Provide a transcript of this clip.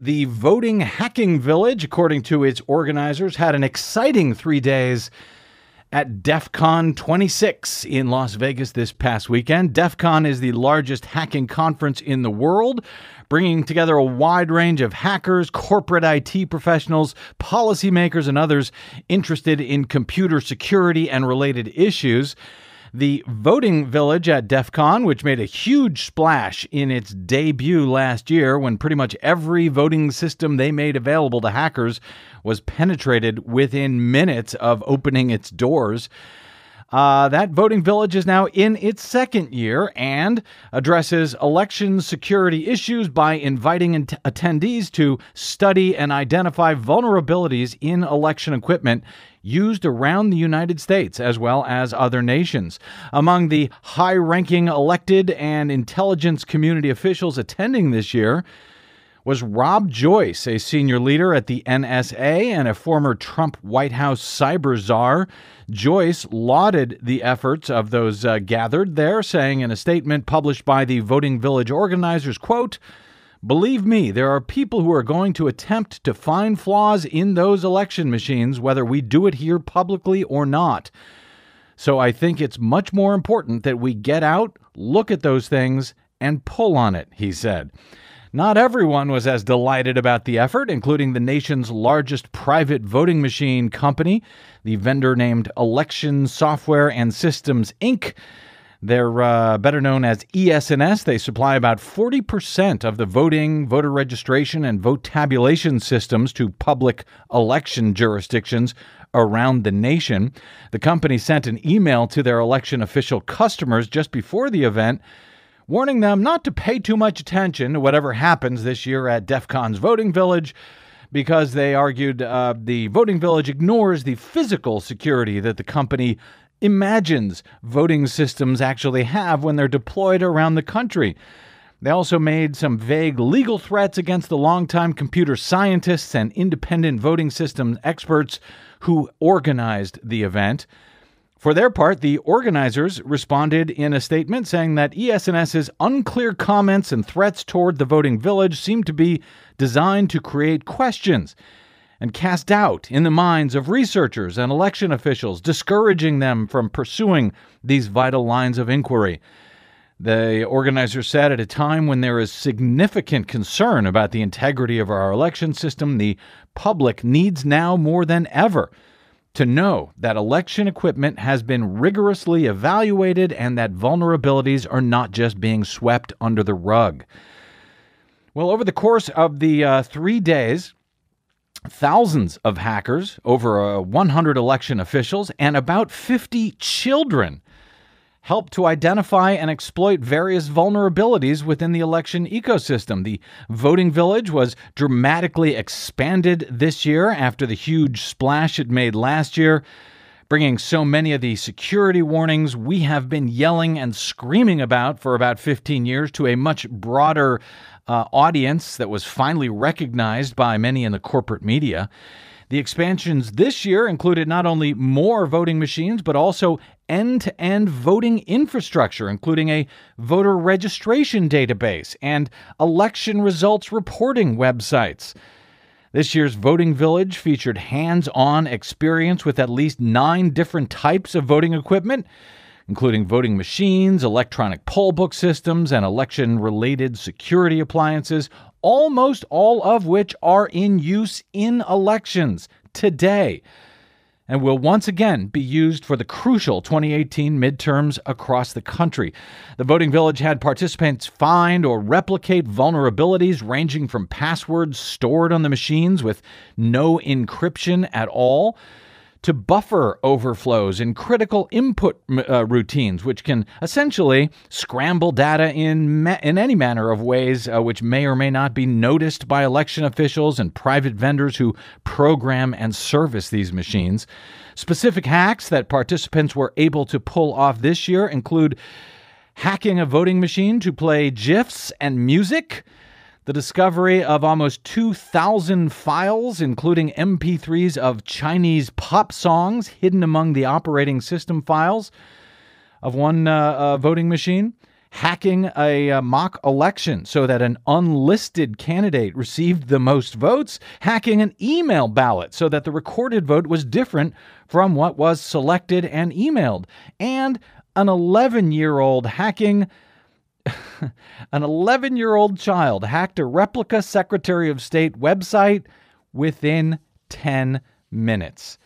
The voting hacking village, according to its organizers, had an exciting 3 days at DEF CON 26 in Las Vegas this past weekend. DEF CON is the largest hacking conference in the world, bringing together a wide range of hackers, corporate IT professionals, policymakers, and others interested in computer security and related issues. The voting village at DEF CON, which made a huge splash in its debut last year when pretty much every voting system they made available to hackers was penetrated within minutes of opening its doors. That voting village is now in its second year and addresses election security issues by inviting attendees to study and identify vulnerabilities in election equipment used around the United States as well as other nations. Among the high-ranking elected and intelligence community officials attending this year was Rob Joyce, a senior leader at the NSA and a former Trump White House cyber czar. Joyce lauded the efforts of those gathered there, saying in a statement published by the Voting Village organizers, quote, "Believe me, there are people who are going to attempt to find flaws in those election machines, whether we do it here publicly or not. So I think it's much more important that we get out, look at those things, and pull on it," he said. Not everyone was as delighted about the effort, including the nation's largest private voting machine company, the vendor named Election Software and Systems, Inc. They're better known as ES&S. They supply about 40% of the voting, voter registration, and vote tabulation systems to public election jurisdictions around the nation. The company sent an email to their election official customers just before the event, warning them not to pay too much attention to whatever happens this year at DEF CON's Voting Village, because they argued the Voting Village ignores the physical security that the company imagines voting systems actually have when they're deployed around the country. They also made some vague legal threats against the longtime computer scientists and independent voting system experts who organized the event. For their part, the organizers responded in a statement saying that ES&S's unclear comments and threats toward the voting village seem to be designed to create questions and cast doubt in the minds of researchers and election officials, discouraging them from pursuing these vital lines of inquiry. The organizers said at a time when there is significant concern about the integrity of our election system, the public needs now more than ever to know that election equipment has been rigorously evaluated and that vulnerabilities are not just being swept under the rug. Well, over the course of the 3 days, thousands of hackers, over 100 election officials, and about 50 children helped to identify and exploit various vulnerabilities within the election ecosystem. The voting village was dramatically expanded this year after the huge splash it made last year, bringing so many of the security warnings we have been yelling and screaming about for about 15 years to a much broader audience that was finally recognized by many in the corporate media. The expansions this year included not only more voting machines, but also end-to-end voting infrastructure, including a voter registration database and election results reporting websites. This year's Voting Village featured hands-on experience with at least 9 different types of voting equipment, including voting machines, electronic poll book systems, and election-related security appliances, almost all of which are in use in elections today and will once again be used for the crucial 2018 midterms across the country. The Voting Village had participants find or replicate vulnerabilities ranging from passwords stored on the machines with no encryption at all to buffer overflows in critical input routines, which can essentially scramble data in any manner of ways which may or may not be noticed by election officials and private vendors who program and service these machines. Specific hacks that participants were able to pull off this year include hacking a voting machine to play GIFs and music, the discovery of almost 2,000 files, including MP3s of Chinese pop songs hidden among the operating system files of one voting machine, hacking a mock election so that an unlisted candidate received the most votes, hacking an email ballot so that the recorded vote was different from what was selected and emailed, and an 11-year-old child hacked a replica Secretary of State website within 10 minutes.